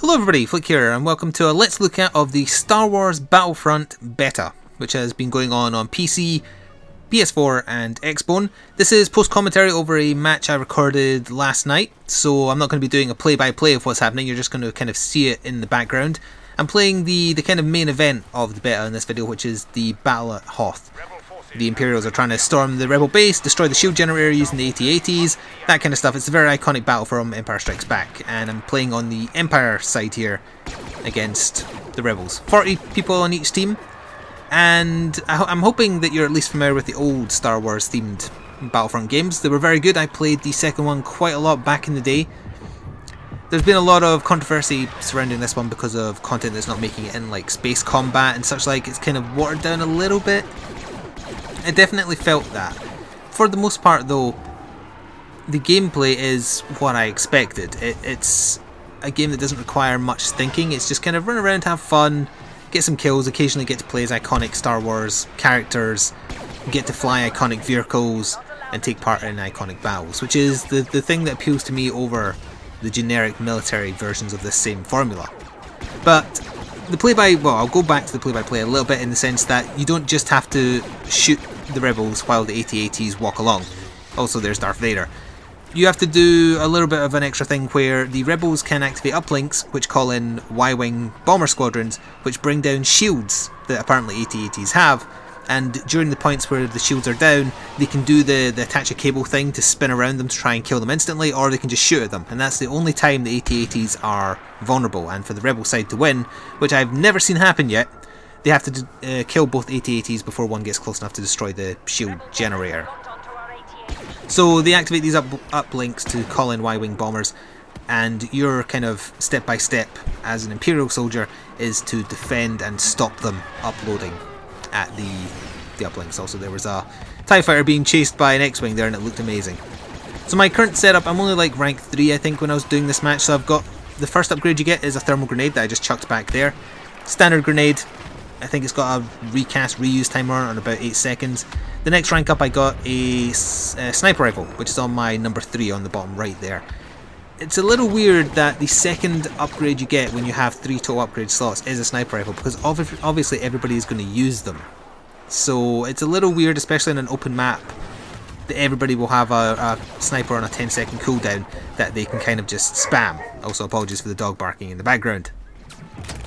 Hello everybody, Flick here, and welcome to a Let's Look At of the Star Wars Battlefront beta, which has been going on PC, PS4 and Xbone. This is post-commentary over a match I recorded last night, so I'm not going to be doing a play-by-play of what's happening, you're just going to kind of see it in the background. I'm playing the kind of main event of the beta in this video, which is the Battle at Hoth. The Imperials are trying to storm the Rebel base, destroy the shield generator using the AT-ATs, that kind of stuff. It's a very iconic battle from Empire Strikes Back, and I'm playing on the Empire side here against the Rebels. 40 people on each team, and I'm hoping that you're at least familiar with the old Star Wars themed Battlefront games. They were very good. I played the second one quite a lot back in the day. There's been a lot of controversy surrounding this one because of content that's not making it in, like space combat and such like. It's kind of watered down a little bit. I definitely felt that. For the most part though, the gameplay is what I expected. It's a game that doesn't require much thinking. It's just kind of run around, have fun, get some kills, occasionally get to play as iconic Star Wars characters, get to fly iconic vehicles and take part in iconic battles, which is the thing that appeals to me over the generic military versions of this same formula. But I'll go back to the play-by-play a little bit in the sense that you don't just have to shoot the Rebels while the AT-ATs walk along. Also, there's Darth Vader. You have to do a little bit of an extra thing where the Rebels can activate uplinks, which call in Y-Wing bomber squadrons, which bring down shields that apparently AT-ATs have. And during the points where the shields are down, they can do the attach a cable thing to spin around them to try and kill them instantly, or they can just shoot at them. And that's the only time the AT-ATs are vulnerable. And for the Rebel side to win, which I've never seen happen yet, they have to kill both AT-ATs before one gets close enough to destroy the shield generator. So they activate these uplinks to call in Y-Wing bombers, and your kind of step-by-step as an Imperial soldier is to defend and stop them uploading at the uplinks. Also, there was a TIE fighter being chased by an X-Wing there and it looked amazing. So my current setup, I'm only like rank 3 I think when I was doing this match, so I've got the first upgrade you get is a thermal grenade that I just chucked back there. Standard grenade, I think it's got a reuse timer on about 8 seconds. The next rank up I got a sniper rifle, which is on my number 3 on the bottom right there. It's a little weird that the second upgrade you get when you have 3 total upgrade slots is a sniper rifle, because obviously everybody is going to use them. So it's a little weird, especially in an open map, that everybody will have a sniper on a 10-second cooldown that they can kind of just spam. Also, apologies for the dog barking in the background.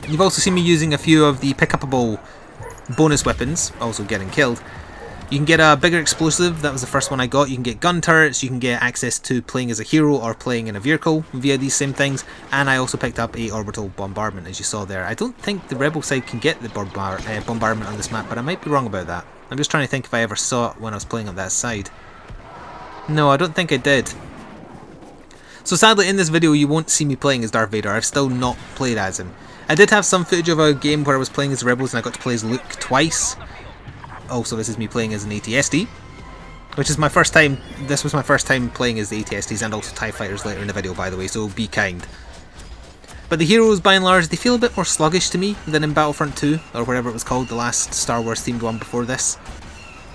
You've also seen me using a few of the pick-upable bonus weapons, also getting killed. You can get a bigger explosive, that was the first one I got. You can get gun turrets, you can get access to playing as a hero or playing in a vehicle via these same things, and I also picked up a orbital bombardment, as you saw there. I don't think the Rebel side can get the bombardment on this map, but I might be wrong about that. I'm just trying to think if I ever saw it when I was playing on that side. No, I don't think I did. So sadly in this video you won't see me playing as Darth Vader. I've still not played as him. I did have some footage of a game where I was playing as the Rebels and I got to play as Luke twice. Also, this is me playing as an AT-ST, which is my first time. This was my first time playing as the AT-STs and also TIE fighters later in the video, by the way, so be kind. But the heroes, by and large, they feel a bit more sluggish to me than in Battlefront 2, or whatever it was called, the last Star Wars themed one before this.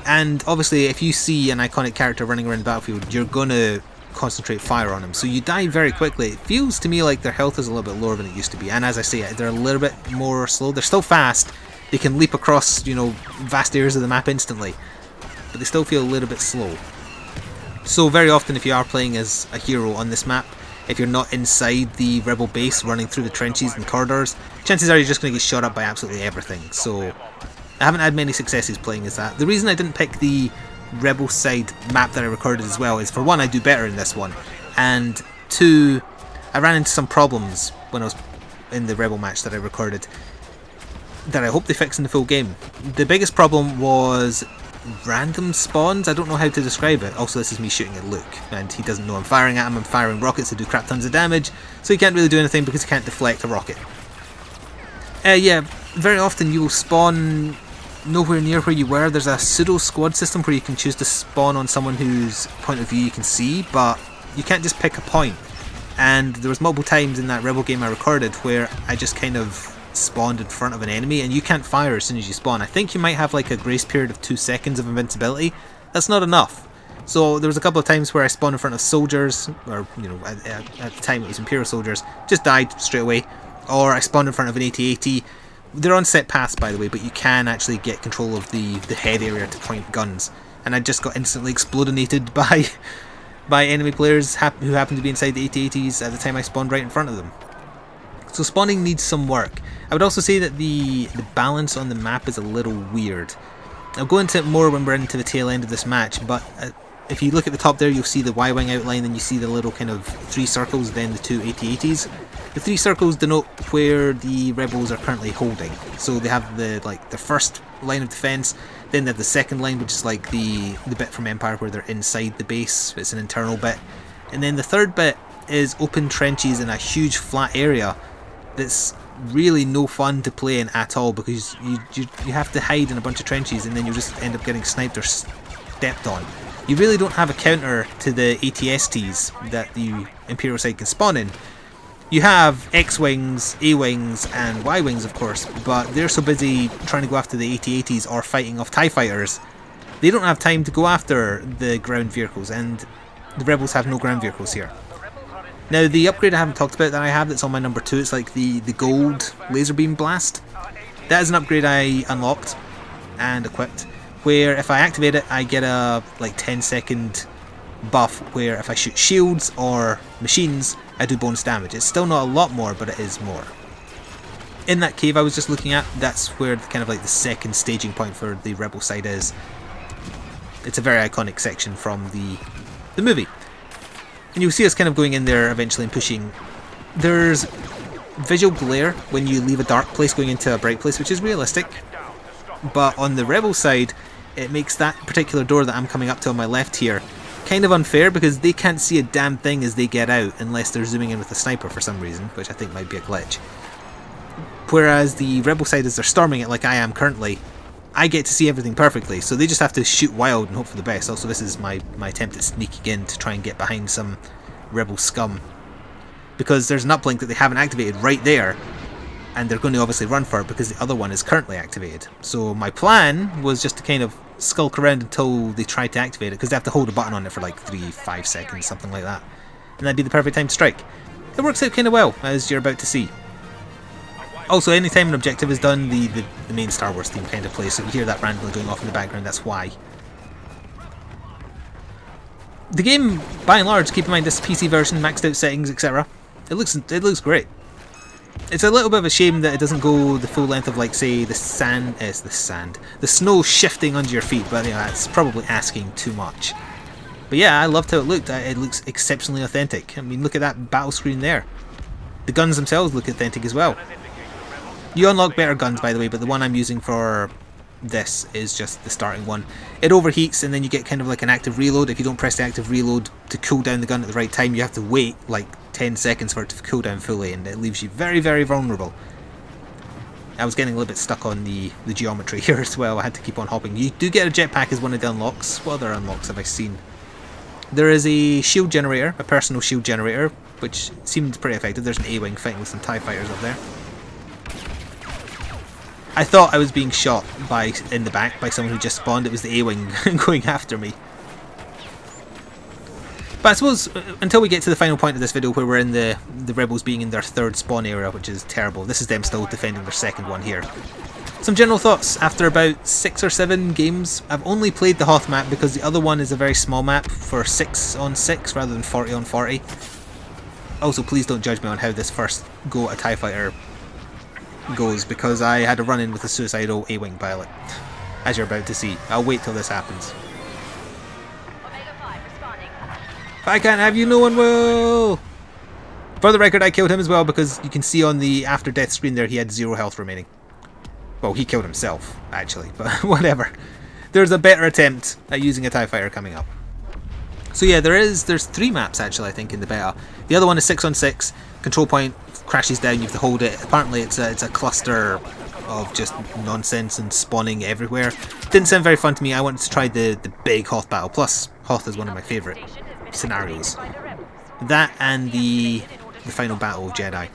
And obviously, if you see an iconic character running around the battlefield, you're gonna concentrate fire on them, so you die very quickly. It feels to me like their health is a little bit lower than it used to be, and as I say, they're a little bit more slow. They're still fast. They can leap across, you know, vast areas of the map instantly, but they still feel a little bit slow. So very often if you are playing as a hero on this map, if you're not inside the Rebel base running through the trenches and corridors, chances are you're just going to get shot up by absolutely everything. So I haven't had many successes playing as that. The reason I didn't pick the Rebel side map that I recorded as well is, for one, I do better in this one, and two, I ran into some problems when I was in the Rebel match that I recorded that I hope they fix in the full game. The biggest problem was random spawns. I don't know how to describe it. Also, this is me shooting at Luke, and he doesn't know I'm firing at him. I'm firing rockets that do crap tons of damage, so he can't really do anything because he can't deflect a rocket. Yeah, very often you will spawn nowhere near where you were. There's a pseudo squad system where you can choose to spawn on someone whose point of view you can see, but you can't just pick a point. And there was multiple times in that Rebel game I recorded where I just kind of spawned in front of an enemy and you can't fire as soon as you spawn. I think you might have like a grace period of 2 seconds of invincibility. That's not enough. So there was a couple of times where I spawned in front of soldiers, or you know, at the time it was Imperial soldiers, just died straight away. or I spawned in front of an AT-AT. They're on set paths, by the way, but you can actually get control of the head area to point guns. And I just got instantly explodinated by enemy players who happened to be inside the AT-ATs at the time I spawned right in front of them. So spawning needs some work. I would also say that the balance on the map is a little weird. I'll go into it more when we're into the tail end of this match, but if you look at the top there, you'll see the Y-wing outline, and you see the little kind of 3 circles, then the 2 AT-ATs. The 3 circles denote where the rebels are currently holding. So they have the first line of defense, then they have the second line, which is like the bit from Empire where they're inside the base. It's an internal bit, and then the third bit is open trenches in a huge flat area that's really no fun to play in at all, because you have to hide in a bunch of trenches and then you just end up getting sniped or stepped on. You really don't have a counter to the AT-STs that the Imperial side can spawn in. You have X-Wings, A-Wings and Y-Wings of course, but they're so busy trying to go after the AT-ATs or fighting off TIE fighters, they don't have time to go after the ground vehicles, and the rebels have no ground vehicles here. Now the upgrade I haven't talked about that I have that's on my number 2, it's like the gold laser beam blast. That is an upgrade I unlocked and equipped, where if I activate it I get a like 10-second buff where if I shoot shields or machines I do bonus damage. It's still not a lot more, but it is more. In that cave I was just looking at, that's where kind of like the second staging point for the rebel side is. It's a very iconic section from the movie. And you'll see us kind of going in there eventually and pushing. There's visual glare when you leave a dark place going into a bright place, which is realistic. But on the rebel side, it makes that particular door that I'm coming up to on my left here kind of unfair, because they can't see a damn thing as they get out unless they're zooming in with a sniper for some reason, which I think might be a glitch. Whereas the rebel side, as they're storming it like I am currently, I get to see everything perfectly, so they just have to shoot wild and hope for the best. Also, this is my attempt at sneaking in to try and get behind some rebel scum, because there's an uplink that they haven't activated right there, and they're going to obviously run for it because the other one is currently activated. So my plan was just to kind of skulk around until they try to activate it, because they have to hold a button on it for like 3-5 seconds, something like that, and that'd be the perfect time to strike. It works out kind of well, as you're about to see. Also, anytime an objective is done, the main Star Wars theme kind of plays, so you hear that randomly going off in the background, that's why. The game, by and large, keep in mind this PC version, maxed out settings, etc. It looks great. It's a little bit of a shame that it doesn't go the full length of, like, say, the snow shifting under your feet, but you know, that's probably asking too much. But yeah, I loved how it looked. It looks exceptionally authentic. I mean, look at that battle screen there. The guns themselves look authentic as well. You unlock better guns, by the way, but the one I'm using for this is just the starting one. It overheats and then you get kind of like an active reload. If you don't press the active reload to cool down the gun at the right time, you have to wait like 10 seconds for it to cool down fully, and it leaves you very, very vulnerable. I was getting a little bit stuck on the geometry here as well. I had to keep on hopping. You do get a jetpack as one of the unlocks. What other unlocks have I seen? There is a shield generator, a personal shield generator, which seemed pretty effective. There's an A-wing fighting with some TIE fighters up there. I thought I was being shot in the back by someone who just spawned. It was the A-wing going after me. But I suppose until we get to the final point of this video, where we're in the rebels being in their third spawn area, which is terrible. This is them still defending their second one here. Some general thoughts. After about 6 or 7 games, I've only played the Hoth map because the other one is a very small map for 6 on 6 rather than 40 on 40. Also, please don't judge me on how this first go at a TIE fighter goes, because I had a run-in with a suicidal A-wing pilot, as you're about to see. I'll wait till this happens. If I can't have you, no one will! For the record, I killed him as well, because you can see on the after death screen there he had 0 health remaining. Well, he killed himself, actually, but whatever. There's a better attempt at using a TIE fighter coming up. So yeah, there's 3 maps actually, I think, in the beta. The other one is 6 on 6. Control point crashes down, you have to hold it. Apparently it's a cluster of just nonsense and spawning everywhere. Didn't sound very fun to me. I wanted to try the big Hoth battle. Plus, Hoth is one of my favourite scenarios. That and the final battle of Jedi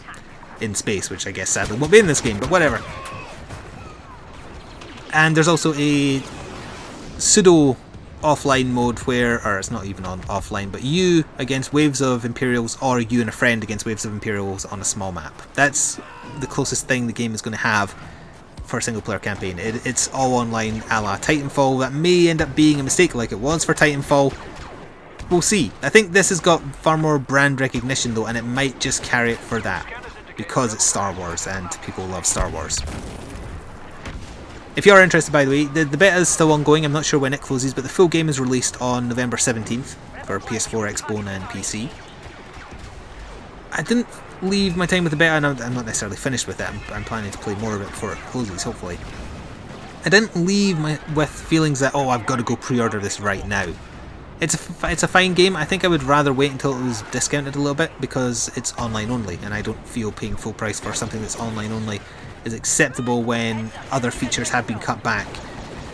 in space, which I guess sadly won't be in this game, but whatever. And there's also a pseudo offline mode where, or it's not even on offline, but you against waves of Imperials, or you and a friend against waves of Imperials on a small map. That's the closest thing the game is going to have for a single player campaign. It's all online a la Titanfall. That may end up being a mistake like it was for Titanfall. We'll see. I think this has got far more brand recognition though, and it might just carry it for that, because it's Star Wars and people love Star Wars. If you are interested, by the way, the beta is still ongoing. I'm not sure when it closes, but the full game is released on November 17th for PS4, Xbox and PC. I didn't leave my time with the beta, and I'm not necessarily finished with it. I'm planning to play more of it before it closes, hopefully. I didn't leave with feelings that, oh, I've got to go pre-order this right now. It's a fine game. I think I would rather wait until it was discounted a little bit, because it's online only, and I don't feel paying full price for something that's online only is acceptable when other features have been cut back.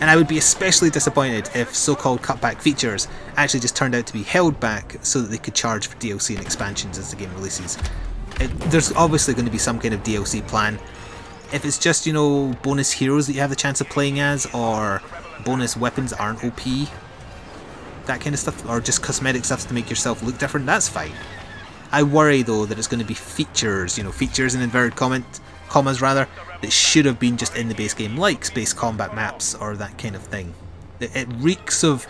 And I would be especially disappointed if so-called cutback features actually just turned out to be held back so that they could charge for DLC and expansions as the game releases. There's obviously going to be some kind of DLC plan. If it's just, you know, bonus heroes that you have the chance of playing as, or bonus weapons aren't OP, that kind of stuff, or just cosmetic stuff to make yourself look different, that's fine. I worry though that it's going to be features, you know, features in inverted commas rather, that should have been just in the base game, like space combat maps or that kind of thing. It reeks of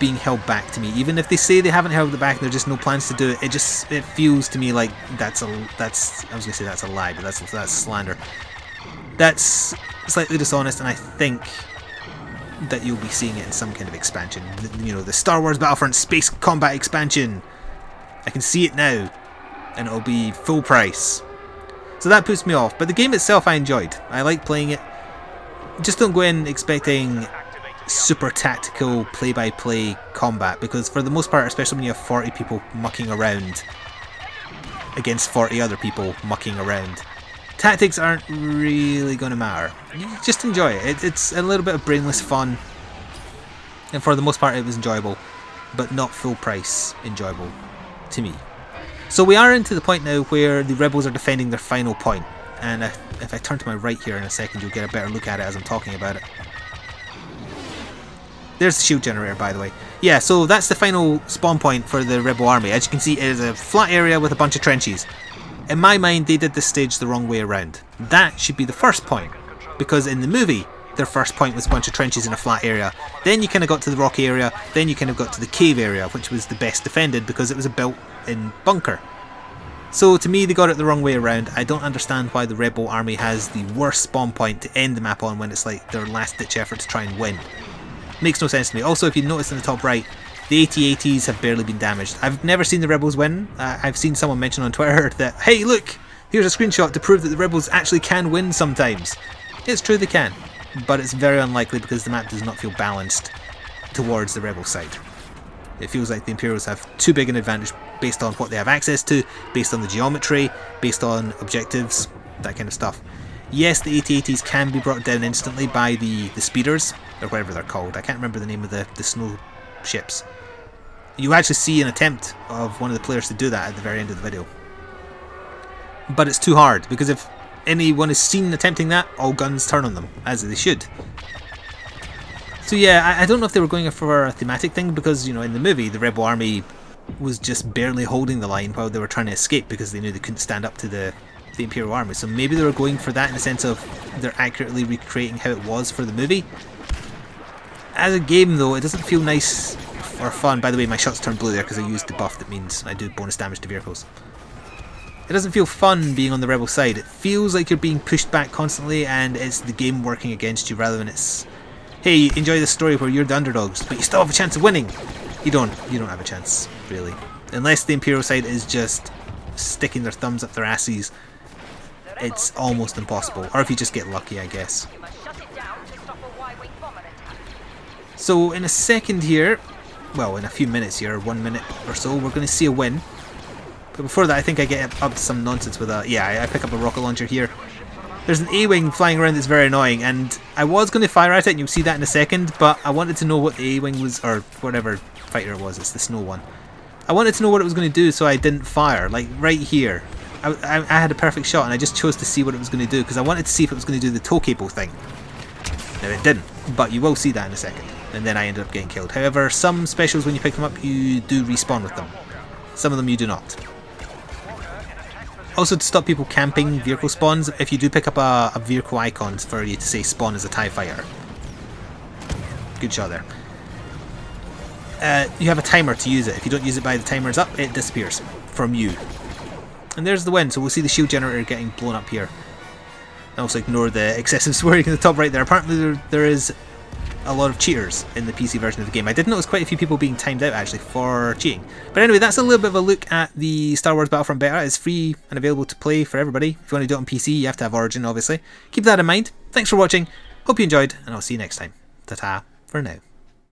being held back to me. Even if they say they haven't held it back and there's just no plans to do it, it feels to me like I was gonna say that's a lie, but that's slander. That's slightly dishonest, and I think that you'll be seeing it in some kind of expansion. You know, the Star Wars Battlefront Space Combat expansion. I can see it now, and it'll be full price. So that puts me off, but the game itself I enjoyed. I like playing it. Just don't go in expecting super tactical play-by-play combat, because for the most part, especially when you have 40 people mucking around against 40 other people mucking around, tactics aren't really going to matter. You just enjoy it. It's a little bit of brainless fun, and for the most part it was enjoyable, but not full price enjoyable to me. So we are into the point now where the rebels are defending their final point, and if I turn to my right here in a second, you'll get a better look at it as I'm talking about it. There's the shield generator, by the way. Yeah, so that's the final spawn point for the rebel army. As you can see, it is a flat area with a bunch of trenches. In my mind, they did this stage the wrong way around. That should be the first point, because in the movie, their first point was a bunch of trenches in a flat area. Then you kind of got to the rocky area, then you kind of got to the cave area, which was the best defended because it was a built-in bunker. So to me, they got it the wrong way around. I don't understand why the rebel army has the worst spawn point to end the map on when it's like their last-ditch effort to try and win. Makes no sense to me. Also, if you notice in the top right, the AT-ATs have barely been damaged. I've never seen the rebels win. I've seen someone mention on Twitter that, hey look, here's a screenshot to prove that the rebels actually can win sometimes. It's true they can, but it's very unlikely because the map does not feel balanced towards the rebel side. It feels like the Imperials have too big an advantage based on what they have access to, based on the geometry, based on objectives, that kind of stuff. Yes, the AT-ATs can be brought down instantly by the speeders, or whatever they're called. I can't remember the name of the snow ships. You actually see an attempt of one of the players to do that at the very end of the video. But it's too hard, because if anyone is seen attempting that, all guns turn on them, as they should. So yeah, I don't know if they were going for a thematic thing, because, you know, in the movie, the rebel army was just barely holding the line while they were trying to escape because they knew they couldn't stand up to the Imperial army. So maybe they were going for that in the sense of they're accurately recreating how it was for the movie. As a game though, it doesn't feel nice or fun. By the way, my shots turned blue there because I used the buff that means I do bonus damage to vehicles. It doesn't feel fun being on the rebel side. It feels like you're being pushed back constantly and it's the game working against you rather than it's, hey, enjoy this story where you're the underdogs, but you still have a chance of winning. You don't have a chance, really. Unless the Imperial side is just sticking their thumbs up their asses, it's almost impossible. Or if you just get lucky, I guess. So in a second here, well, in a few minutes here, 1 minute or so, we're going to see a win. But before that, I think I get up to some nonsense with a, yeah, I pick up a rocket launcher here. There's an A-Wing flying around that's very annoying, and I was going to fire at it, and you'll see that in a second, but I wanted to know what the A-Wing was, or whatever fighter it was, it's the snow one. I wanted to know what it was going to do, so I didn't fire, like right here. I had a perfect shot, and I just chose to see what it was going to do, because I wanted to see if it was going to do the tow cable thing. Now it didn't, but you will see that in a second. and then I ended up getting killed. However, some specials, when you pick them up, you do respawn with them. Some of them you do not. Also, to stop people camping vehicle spawns, if you do pick up a vehicle icon for you to say spawn as a TIE fighter. Good shot there. You have a timer to use it. If you don't use it by the timer is up, it disappears from you. And there's the win, so we'll see the shield generator getting blown up here. And also ignore the excessive swearing in the top right there. Apparently there is a lot of cheaters in the PC version of the game. I did notice quite a few people being timed out actually for cheating. But anyway, that's a little bit of a look at the Star Wars Battlefront beta. It's free and available to play for everybody. If you want to do it on PC, you have to have Origin, obviously. Keep that in mind. Thanks for watching. Hope you enjoyed, and I'll see you next time. Ta-ta for now.